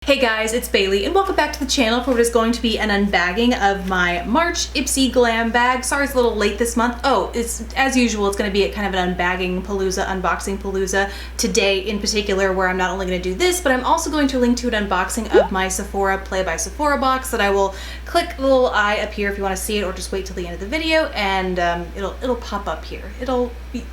Hey guys, it's Bailey and welcome back to the channel for what is going to be an unbagging of my March Ipsy Glam bag. Sorry it's a little late this month. Oh, it's as usual, it's going to be kind of an unbagging palooza, unboxing palooza today in particular, where I'm not only going to do this, but I'm also going to link to an unboxing of my Sephora Play by Sephora box that I will click the little eye up here if you want to see it, or just wait till the end of the video and it'll pop up here.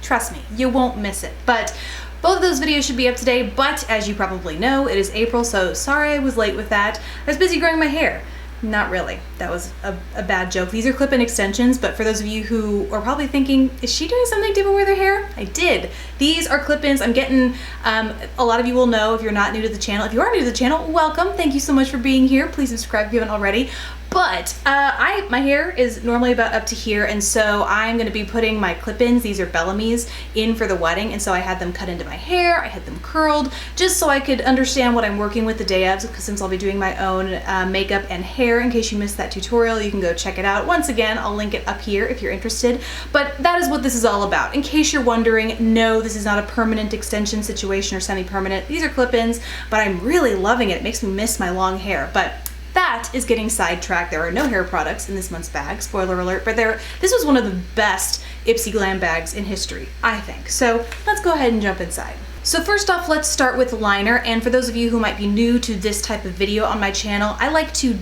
Trust me, you won't miss it. But both of those videos should be up today, but as you probably know, it is April, so sorry I was late with that. I was busy growing my hair. Not really. That was a bad joke. These are clip-in extensions, but for those of you who are probably thinking, is she doing something different with her hair? I did. These are clip-ins. I'm getting, a lot of you will know if you're not new to the channel. If you are new to the channel, welcome. Thank you so much for being here. Please subscribe if you haven't already. But my hair is normally about up to here, and so I'm going to be putting my clip-ins, these are Bellamy's, in for the wedding, and so I had them cut into my hair, I had them curled, just so I could understand what I'm working with the day of, because since I'll be doing my own makeup and hair. In case you missed that tutorial, you can go check it out. Once again, I'll link it up here if you're interested, but that is what this is all about. In case you're wondering, no, this is not a permanent extension situation or semi-permanent. These are clip-ins, but I'm really loving it. It makes me miss my long hair, but that is getting sidetracked. There are no hair products in this month's bag, spoiler alert, but this was one of the best Ipsy Glam bags in history, I think. So let's go ahead and jump inside. So first off, let's start with liner, and for those of you who might be new to this type of video on my channel, I like to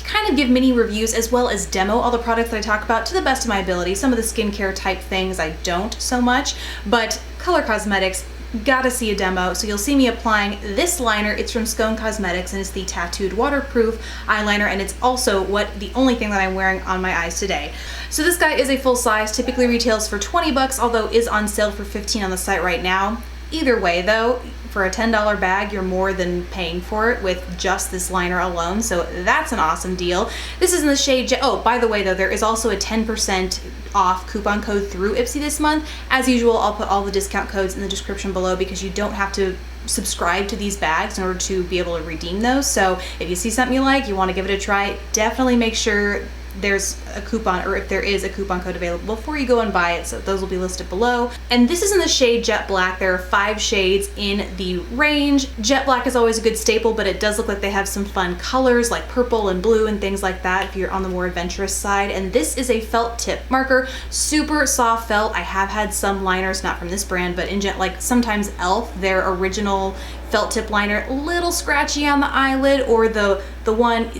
kind of give mini reviews as well as demo all the products that I talk about to the best of my ability. Some of the skincare type things I don't so much, but color cosmetics, gotta see a demo. So you'll see me applying this liner. It's from Scone Cosmetics and it's the tattooed waterproof eyeliner, and it's also the only thing that I'm wearing on my eyes today. So this guy is a full size, typically retails for 20 bucks, although is on sale for 15 on the site right now. Either way though, for a $10 bag, you're more than paying for it with just this liner alone, so that's an awesome deal. This is in the shade oh, by the way though, there is also a 10% off coupon code through Ipsy this month. As usual, I'll put all the discount codes in the description below because you don't have to subscribe to these bags in order to be able to redeem those. So if you see something you like, you want to give it a try, definitely make sure there's a coupon, or if there is a coupon code available before you go and buy it, so those will be listed below. And this is in the shade Jet Black. There are 5 shades in the range. Jet Black is always a good staple, but it does look like they have some fun colors like purple and blue and things like that if you're on the more adventurous side. And this is a felt tip marker, super soft felt. I have had some liners, not from this brand, but in like sometimes e.l.f., their original felt tip liner, a little scratchy on the eyelid, or the one.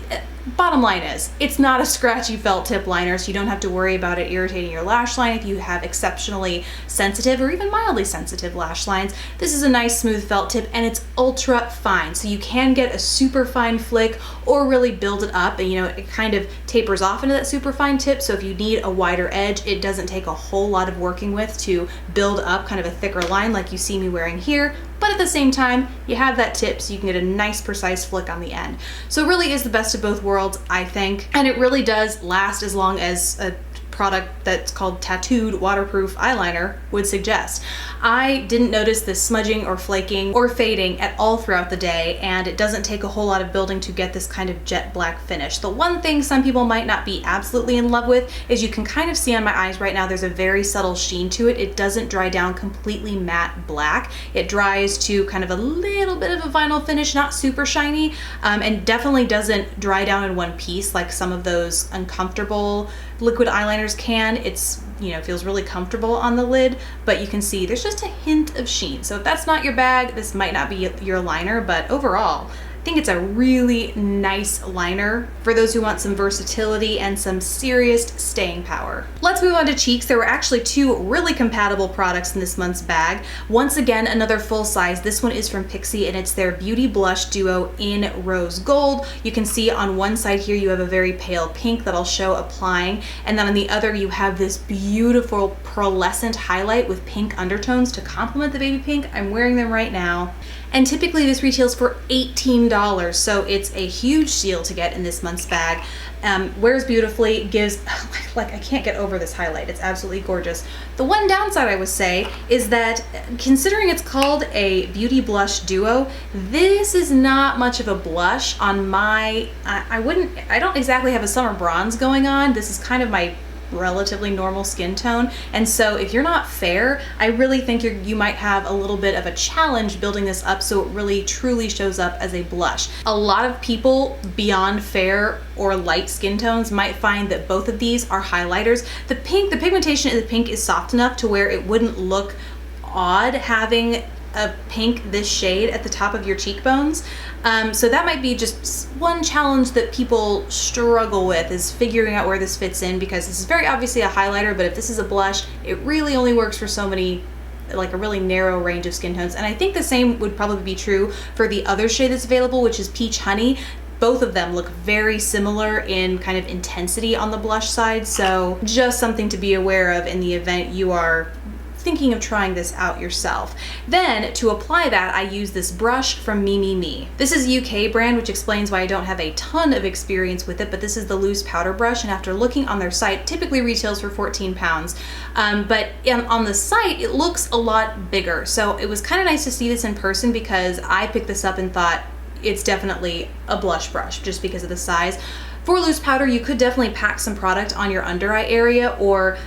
Bottom line is, it's not a scratchy felt tip liner, so you don't have to worry about it irritating your lash line if you have exceptionally sensitive or even mildly sensitive lash lines. This is a nice smooth felt tip, and it's ultra fine, so you can get a super fine flick or really build it up, and it kind of tapers off into that super fine tip, so if you need a wider edge, it doesn't take a whole lot of working with to build up kind of a thicker line like you see me wearing here. But at the same time, you have that tip so you can get a nice precise flick on the end. So it really is the best of both worlds, I think. And it really does last as long as a product that's called tattooed waterproof eyeliner would suggest. I didn't notice this smudging or flaking or fading at all throughout the day, and it doesn't take a whole lot of building to get this kind of jet black finish. The one thing some people might not be absolutely in love with is you can kind of see on my eyes right now there's a very subtle sheen to it. It doesn't dry down completely matte black. It dries to kind of a little bit of a vinyl finish, not super shiny, and definitely doesn't dry down in one piece like some of those uncomfortable liquid eyeliners can. It's, feels really comfortable on the lid, but you can see there's just a hint of sheen. So if that's not your bag, this might not be your liner, but overall, I think it's a really nice liner for those who want some versatility and some serious staying power. Let's move on to cheeks. There were actually 2 really compatible products in this month's bag. Once again, another full size. This one is from Pixi, and it's their Beauty Blush Duo in Rose Gold. You can see on one side here you have a very pale pink that I'll show applying, and then on the other you have this beautiful pearlescent highlight with pink undertones to complement the baby pink. I'm wearing them right now. And typically this retails for $18, so it's a huge deal to get in this month's bag. Wears beautifully, gives, like I can't get over this highlight, it's absolutely gorgeous. The one downside I would say is that considering it's called a Beauty Blush Duo, this is not much of a blush on my, I don't exactly have a summer bronze going on. This is kind of my relatively normal skin tone. And so if you're not fair, I really think you might have a little bit of a challenge building this up so it really truly shows up as a blush. A lot of people beyond fair or light skin tones might find that both of these are highlighters. The pigmentation in the pink is soft enough to where it wouldn't look odd having a pink this shade at the top of your cheekbones. So that might be just one challenge that people struggle with, is figuring out where this fits in, because this is very obviously a highlighter, but if this is a blush, it really only works for so many, like a really narrow range of skin tones. And I think the same would probably be true for the other shade that's available, which is Peach Honey. Both of them look very similar in kind of intensity on the blush side, so just something to be aware of in the event you are thinking of trying this out yourself. Then to apply that, I use this brush from Me. This is a UK brand, which explains why I don't have a ton of experience with it, but this is the loose powder brush, and after looking on their site, typically retails for 14 pounds. But on the site, it looks a lot bigger. So it was kind of nice to see this in person, because I picked this up and thought it's definitely a blush brush just because of the size. For loose powder, you could definitely pack some product on your under eye area, or,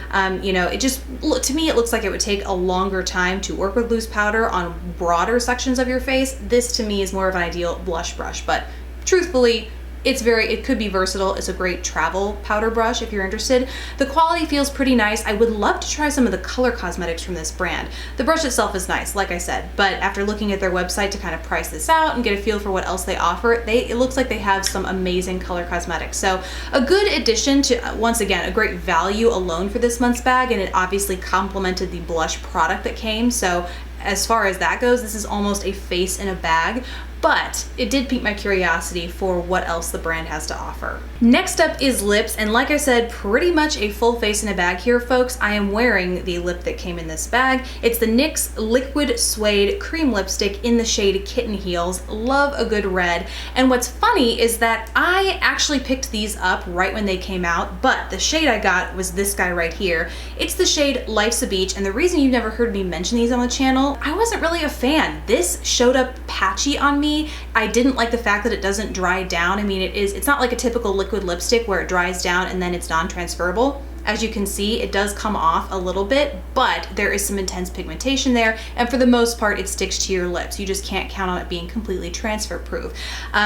you know, to me, it looks like it would take a longer time to work with loose powder on broader sections of your face. This to me is more of an ideal blush brush, but truthfully, it could be versatile. It's a great travel powder brush if you're interested. The quality feels pretty nice. I would love to try some of the color cosmetics from this brand. The brush itself is nice, like I said, but after looking at their website to kind of price this out and get a feel for what else they offer, it looks like they have some amazing color cosmetics. So a good addition to, once again, a great value alone for this month's bag, and it obviously complemented the blush product that came. So as far as that goes, this is almost a face in a bag, but it did pique my curiosity for what else the brand has to offer. Next up is lips, and like I said, pretty much a full face in a bag here, folks. I am wearing the lip that came in this bag. It's the NYX Liquid Suede Cream Lipstick in the shade Kitten Heels. Love a good red. And what's funny is that I actually picked these up right when they came out, but the shade I got was this guy right here. It's the shade Life's a Beach, and the reason you've never heard me mention these on the channel, I wasn't really a fan. This showed up patchy on me. I didn't like the fact that it doesn't dry down. I mean, it's not like a typical liquid lipstick where it dries down and then it's non-transferable. As you can see, it does come off a little bit, but there is some intense pigmentation there, and for the most part, it sticks to your lips. You just can't count on it being completely transfer proof.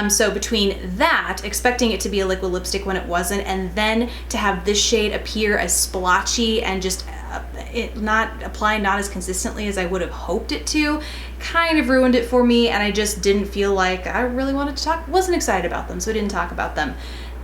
So between that, expecting it to be a liquid lipstick when it wasn't, and then to have this shade appear as splotchy and just it not as consistently as I would have hoped it to, kind of ruined it for me, and I just didn't feel like I really wanted to talk, wasn't excited about them, so I didn't talk about them.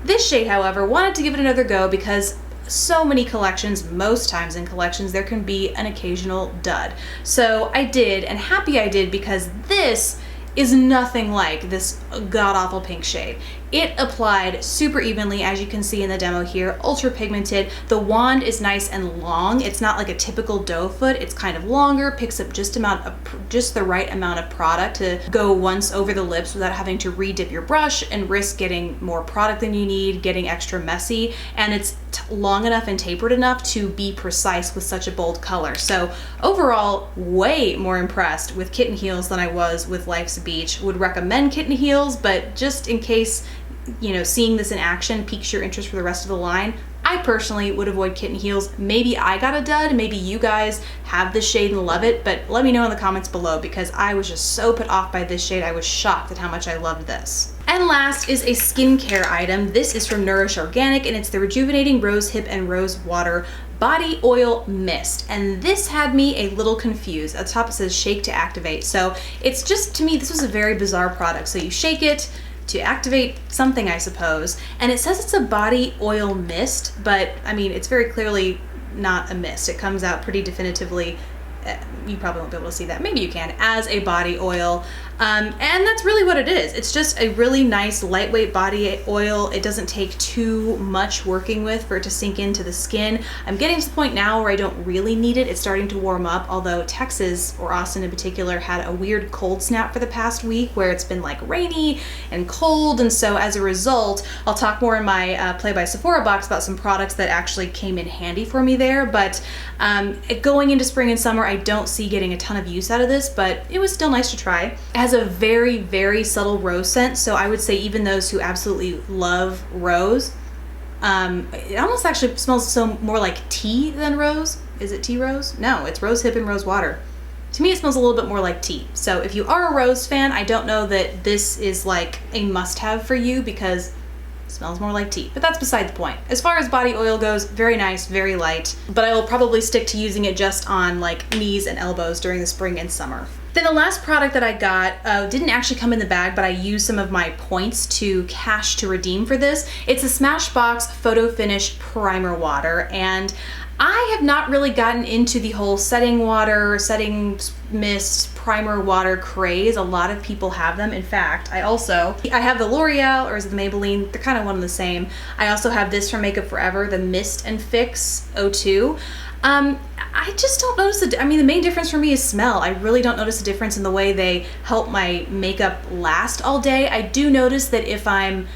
This shade, however, wanted to give it another go, because so many collections, most times in collections, there can be an occasional dud. So I did, and happy I did, because this is nothing like this god-awful pink shade. It applied super evenly, as you can see in the demo here, ultra pigmented. The wand is nice and long. It's not like a typical doe foot. It's kind of longer, picks up just the right amount of product to go once over the lips without having to re-dip your brush and risk getting more product than you need, getting extra messy, and it's long enough and tapered enough to be precise with such a bold color. So overall, way more impressed with Kitten Heels than I was with Life's a Beach. Would recommend Kitten Heels, but just in case, you know, seeing this in action piques your interest for the rest of the line, I personally would avoid Kitten Heels. Maybe I got a dud, maybe you guys have this shade and love it, but let me know in the comments below, because I was just so put off by this shade. I was shocked at how much I loved this. And last is a skincare item. This is from Nourish Organic, and it's the Rejuvenating Rose Hip and Rose Water Body Oil Mist. And this had me a little confused. At the top it says shake to activate. So it's just, to me, this was a very bizarre product. So you shake it to activate something, I suppose. And it says it's a body oil mist, but I mean, it's very clearly not a mist. It comes out pretty definitively, you probably won't be able to see that, maybe you can, as a body oil. And that's really what it is. It's just a really nice lightweight body oil. It doesn't take too much working with for it to sink into the skin. I'm getting to the point now where I don't really need it. It's starting to warm up, although Texas, or Austin in particular, had a weird cold snap for the past week where it's been like rainy and cold, and so as a result, I'll talk more in my Play by Sephora box about some products that actually came in handy for me there. But going into spring and summer, I don't see getting a ton of use out of this, but it was still nice to try. It has a very, very subtle rose scent, so I would say even those who absolutely love rose It almost actually smells so more like tea than rose. Is it tea rose? No, it's rose hip and rose water. To me, it smells a little bit more like tea. So if you are a rose fan, I don't know that this is like a must-have for you because it smells more like tea, but that's beside the point. As far as body oil goes, very nice, very light, but I will probably stick to using it just on like knees and elbows during the spring and summer. Then the last product that I got didn't actually come in the bag, but I used some of my points to cash to redeem for this. It's a Smashbox Photo Finish Primer Water, and I have not really gotten into the whole setting water, setting mist, primer water craze. A lot of people have them. In fact, I have the L'Oreal, or is it the Maybelline? They're kind of one and the same. I also have this from Makeup Forever, the Mist and Fix 02. I just don't notice the main difference for me is smell. I really don't notice a difference in the way they help my makeup last all day. I do notice that if I'm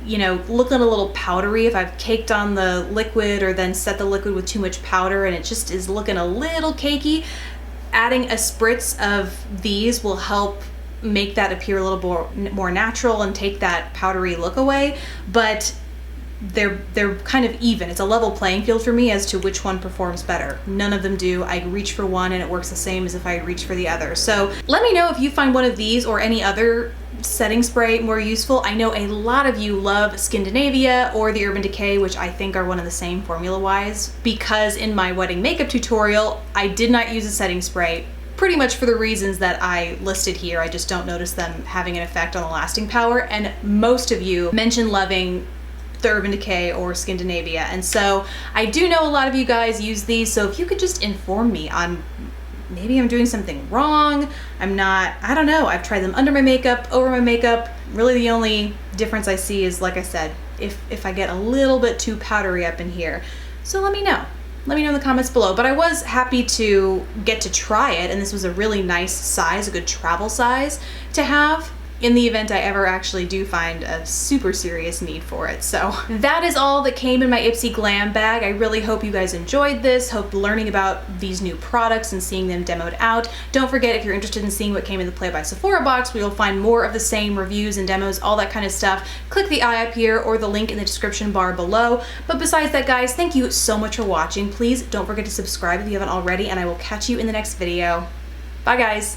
looking a little powdery, if I've caked on the liquid or then set the liquid with too much powder and it just is looking a little cakey, adding a spritz of these will help make that appear a little more natural and take that powdery look away. But they're kind of even. It's a level playing field for me as to which one performs better. None of them do. I reach for one and it works the same as if I reach for the other. So let me know if you find one of these or any other setting spray more useful. I know a lot of you love Skindinavia or the Urban Decay, which I think are one of the same formula-wise, because in my wedding makeup tutorial, I did not use a setting spray pretty much for the reasons that I listed here. I just don't notice them having an effect on the lasting power, and most of you mentioned loving the Urban Decay or Skindinavia, and so I do know a lot of you guys use these, so if you could just inform me on maybe I'm doing something wrong, I don't know. I've tried them under my makeup, over my makeup. Really the only difference I see is, like I said, if I get a little bit too powdery up in here. So let me know. Let me know in the comments below. But I was happy to get to try it, and this was a really nice size, a good travel size to have in the event I ever actually do find a super serious need for it. So that is all that came in my Ipsy Glam bag. I really hope you guys enjoyed this, hope learning about these new products and seeing them demoed out. Don't forget, if you're interested in seeing what came in the Play by Sephora box, where you'll find more of the same reviews and demos, all that kind of stuff, click the eye up here or the link in the description bar below. But besides that, guys, thank you so much for watching. Please don't forget to subscribe if you haven't already, and I will catch you in the next video. Bye, guys.